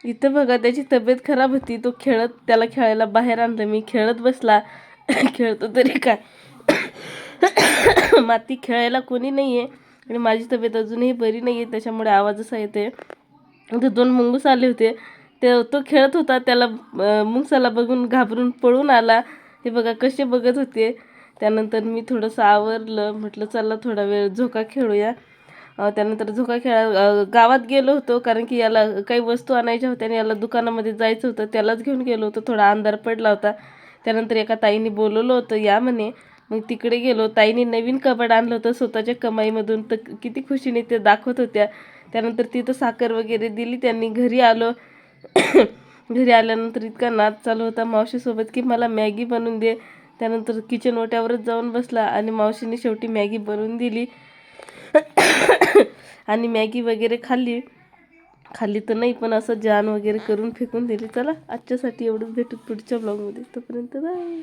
इथं बघा त्याची तब्येत खराब होती, तो त्याला खेळायला बाहेर आणलं मी, खेळत बसला. खेळतो तरी काय. माती खेळायला कोणी नाही आहे आणि माझी तब्येत अजूनही बरी नाही आहे, त्याच्यामुळे आवाज असा येते. ते 2 मुंगूस आले होते, तो खेळत होता, त्याला मुंगसाला बघून घाबरून पळून आला. हे बघा कसे बघत होते. त्यानंतर मी थोडंसं आवरलं, म्हटलं चला थोडा वेळ झोका खेळूया. त्यानंतर झोका गावात गेलो होतो, कारण की याला काही वस्तू आणायच्या होत्या आणि याला दुकानामध्ये जायचं होतं, त्यालाच घेऊन गेलो होतो. थोडा अंधार पडला होता. त्यानंतर एका ताईने बोलवलं होतं या म्हणे, मग तिकडे गेलो. ताईने नवीन कबड आणलं होतं स्वतःच्या कमाईमधून, तर किती खुशीने ते दाखवत होत्या. त्यानंतर तिथं साखर वगैरे दिली त्यांनी. घरी आलो. घरी आल्यानंतर इतका नाद चालू होता मावशीसोबत की मला मॅगी बनवून दे. त्यानंतर किचन ओट्यावरच जाऊन बसला आणि मावशीने शेवटी मॅगी बनवून दिली. आणि मॅगी वगैरे खाल्ली तर नाही, पण असं जान वगैरे करून फेकून दिली. चला आजच्यासाठी एवढंच, भेटू पुढच्या ब्लॉगमध्ये. तोपर्यंत बाय.